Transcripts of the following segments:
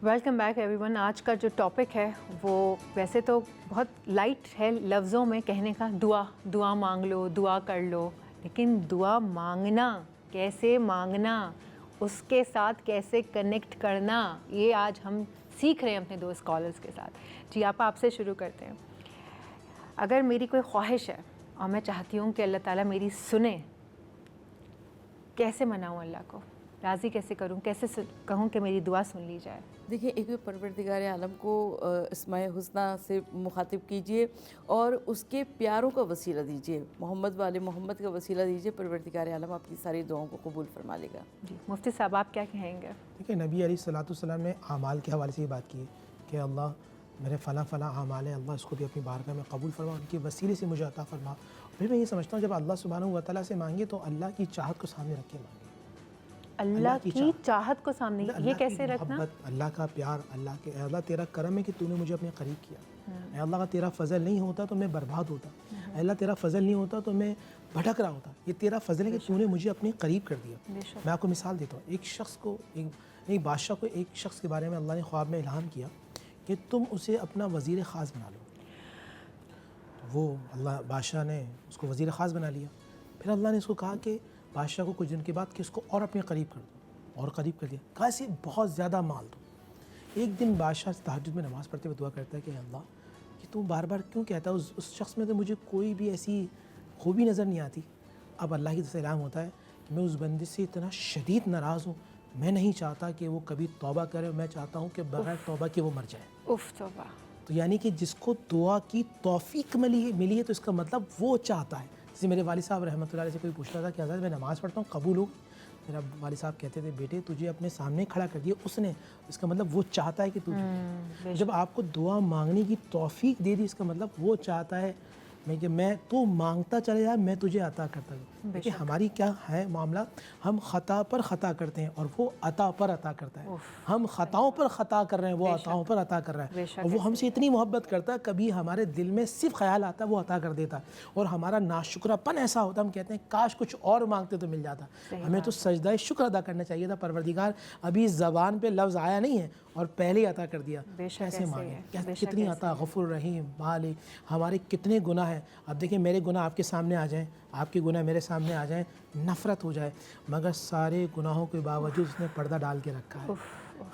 Welcome back every one. آج کا جو ٹاپک ہے وہ ویسے تو بہت لائٹ ہے لفظوں میں کہنے کا، دعا مانگ لو، دعا کر لو، لیکن دعا مانگنا، کیسے مانگنا، اس کے ساتھ کیسے کنیکٹ کرنا، یہ آج ہم سیکھ رہے ہیں اپنے دو اسکالرس کے ساتھ. جی آپ سے شروع کرتے ہیں. اگر میری کوئی خواہش ہے اور میں چاہتی ہوں کہ اللہ تعالیٰ میری سنے، کیسے مناؤں اللہ کو، راضی کیسے کروں، کیسے کہوں کہ میری دعا سن لی جائے؟ دیکھیں، ایک پروردگار عالم کو اسماء الحسنی سے مخاطب کیجئے اور اس کے پیاروں کا وسیلہ دیجئے، محمد والے محمد کا وسیلہ دیجئے. پروردگار عالم آپ کی ساری دعاؤں کو قبول فرما لے گا. جی مفتی صاحب آپ کیا کہیں گے؟ دیکھیں، نبی علیہ الصلوۃ والسلام نے اعمال کے حوالے سے یہ بات کی ہے کہ اللہ میرے فلاں اعمال ہیں، اللہ اس کو بھی اپنی بارگاہ میں قبول فرما، ان کے وسیلے سے مجھے عطا فرما. پھر میں یہ سمجھتا ہوں جب اللہ سبحانہ و تعالیٰ سے مانگے تو اللہ کی چاہت کو سامنے رکھ کے مانگے. اللہ کی چاہت کو سامنے، یہ کیسے رکھنا؟ اللہ کا پیار، اللہ تیرا کرم ہے کہ تو نے مجھے اپنے قریب کیا. اے اللہ کا تیرا فضل نہیں ہوتا تو میں برباد ہوتا. اے اللہ تیرا فضل نہیں ہوتا تو میں بھٹک رہا ہوتا. یہ تیرا فضل ہے کہ تو نے مجھے اپنے قریب کر دیا. میں آپ کو مثال دیتا ہوں. ایک بادشاہ کو ایک شخص کے بارے میں اللہ نے خواب میں اعلان کیا کہ تم اسے اپنا وزیر خاص بنا لو. وہ بادشاہ نے اس کو وزیر خاص بنا لیا. پھر اللہ نے اس کو کہا کہ بادشاہ کو کچھ دن کے بعد کہ اس کو اور اپنے قریب کر دو، اور قریب کر دیا. کہا اسے بہت زیادہ مال دو. ایک دن بادشاہ تہجد میں نماز پڑھتے ہوئے دعا کرتا ہے کہ اللہ کہ تو بار بار کیوں کہتا ہے اس شخص میں تو مجھے کوئی بھی ایسی خوبی نظر نہیں آتی. اب اللہ کی طرف سے اعلان ہوتا ہے میں اس بندے سے اتنا شدید ناراض ہوں، میں نہیں چاہتا کہ وہ کبھی توبہ کرے، میں چاہتا ہوں کہ بغیر توبہ کے وہ مر جائے. توبہ. تو یعنی کہ جس کو دعا کی توفیق ملی ہے تو اس کا مطلب وہ چاہتا ہے. جیسے میرے والد صاحب رحمۃ اللہ علیہ سے کوئی پوچھتا تھا کہ حضرت میں نماز پڑھتا ہوں قبول ہوگی؟ میرا والد صاحب کہتے تھے بیٹے تجھے اپنے سامنے کھڑا کر دیا اس نے، اس کا مطلب وہ چاہتا ہے کہ جب آپ کو دعا مانگنے کی توفیق دے دی اس کا مطلب وہ چاہتا ہے میں تو مانگتا چلے جا، میں تجھے عطا کرتا ہوں. دیکھیں ہماری کیا ہے معاملہ، ہم خطا پر خطا کرتے ہیں اور وہ عطا پر عطا کرتا ہے. ہم خطاؤں پر خطا کر رہے ہیں، وہ عطاؤں پر عطا کر رہا ہے. اور وہ ہم سے اتنی محبت کرتا ہے، کبھی ہمارے دل میں صرف خیال آتا ہے وہ عطا کر دیتا ہے. اور ہمارا ناشکرہ پن ایسا ہوتا ہے، ہم کہتے ہیں کاش کچھ اور مانگتے تو مل جاتا. ہمیں تو سجدہ شکر ادا کرنا چاہیے تھا. پروردگار ابھی زبان پہ لفظ آیا نہیں ہے اور پہلے عطا کر دیا. کیسے مانگیں؟ کتنی عطا، غفور رحیم مالک. ہمارے کتنے گناہ ہیں. اب دیکھیں میرے گناہ آپ کے سامنے آ جائیں، آپ کے گناہ میرے سامنے آ جائیں، نفرت ہو جائے، مگر سارے گناہوں کے باوجود اس نے پردہ ڈال کے رکھا ہے.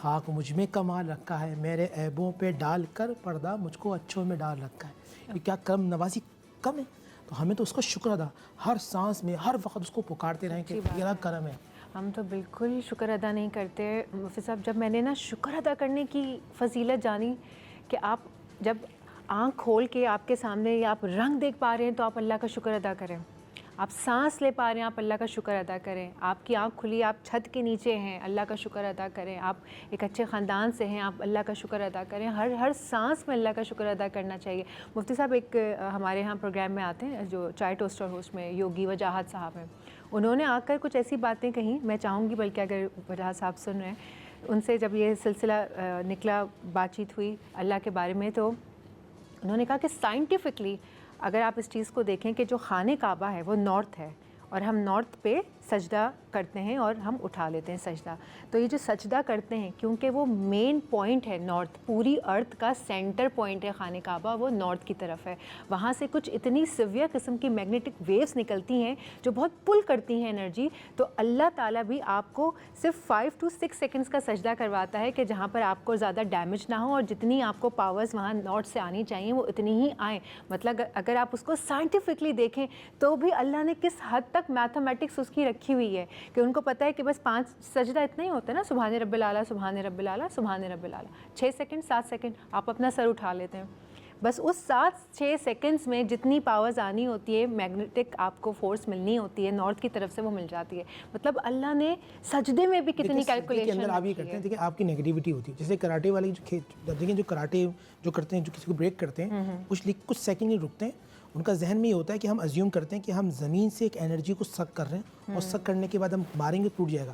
خاک مجھ میں کمال رکھا ہے، میرے عیبوں پہ ڈال کر پردہ مجھ کو اچھوں میں ڈال رکھا ہے. یہ کیا کرم نوازی کم ہے؟ تو ہمیں تو اس کا شکر ادا، ہر سانس میں ہر وقت اس کو پکارتے رہیں کہ تیرا کرم ہے. ہم تو بالکل شکر ادا نہیں کرتے. مفتی صاحب جب میں نے شکر ادا کرنے کی فضیلت جانی کہ آپ جب آنکھ کھول کے آپ کے سامنے یا آپ رنگ دیکھ پا رہے ہیں تو آپ اللہ کا شکر ادا کریں. آپ سانس لے پا رہے ہیں، آپ اللہ کا شکر ادا کریں. آپ کی آنکھ کھلی، آپ چھت کے نیچے ہیں، اللہ کا شکر ادا کریں. آپ ایک اچھے خاندان سے ہیں، آپ اللہ کا شکر ادا کریں. ہر سانس میں اللہ کا شکر ادا کرنا چاہیے. مفتی صاحب ایک ہمارے یہاں پروگرام میں آتے ہیں جو چائے ٹوسٹر ہوسٹ میں یوگی وجاہت صاحب ہیں، انہوں نے آ کر کچھ ایسی باتیں کہیں. میں چاہوں گی بلکہ اگر وجاہت صاحب سن رہے ہیں ان سے جب یہ سلسلہ نکلا، بات چیت ہوئی اللہ کے بارے میں، تو انہوں نے کہا کہ سائنٹیفکلی اگر آپ اس چیز کو دیکھیں کہ جو خانہ کعبہ ہے وہ نارتھ ہے اور ہم نارتھ پہ سجدہ کرتے ہیں اور ہم اٹھا لیتے ہیں سجدہ. تو یہ جو سجدہ کرتے ہیں کیونکہ وہ مین پوائنٹ ہے نارتھ، پوری ارتھ کا سینٹر پوائنٹ ہے خانہ کعبہ، وہ نارتھ کی طرف ہے. وہاں سے کچھ اتنی سیویئر قسم کی میگنیٹک ویوز نکلتی ہیں جو بہت پل کرتی ہیں انرجی. تو اللہ تعالیٰ بھی آپ کو صرف 5 to 6 سیکنڈس کا سجدہ کرواتا ہے کہ جہاں پر آپ کو زیادہ ڈیمیج نہ ہو اور جتنی آپ کو پاورز وہاں نارتھ سے آنی چاہیے وہ اتنی ہی آئیں. مطلب اگر آپ اس کو سائنٹیفکلی دیکھیں تو بھی اللہ نے کس حد تک میتھمیٹکس اس کی رکھی ہوئی ہے کہ ان کو پتہ ہے کہ بس 5 سجدہ اتنا ہی ہوتا ہے نا، سبحان رب الاعلیٰ سبحان رب الاعلیٰ سبحان رب الاعلیٰ. 6 سیکنڈ 7 سیکنڈ آپ اپنا سر اٹھا لیتے ہیں. بس اس 7-6 سیکنڈز میں جتنی پاورز آنی ہوتی ہے، میگنیٹک آپ کو فورس ملنی ہوتی ہے نارتھ کی طرف سے، وہ مل جاتی ہے. مطلب اللہ نے سجدے میں بھی کتنی کیلکولیشن اندر آپ یہ کرتے ہیں. دیکھیں آپ کی نیگیٹیوٹی ہوتی ہے. جیسے کراٹے والے دیکھیں جو کراٹے جو کرتے ہیں، جو کسی کو بریک کرتے ہیں، کچھ سیکنڈ ہی رکتے ہیں. ان کا ذہن میں یہ ہوتا ہے کہ ہم ازیوم کرتے ہیں کہ ہم زمین سے ایک انرجی کو سک کر رہے ہیں اور سک کرنے کے بعد ہم ماریں گے ٹوٹ جائے گا.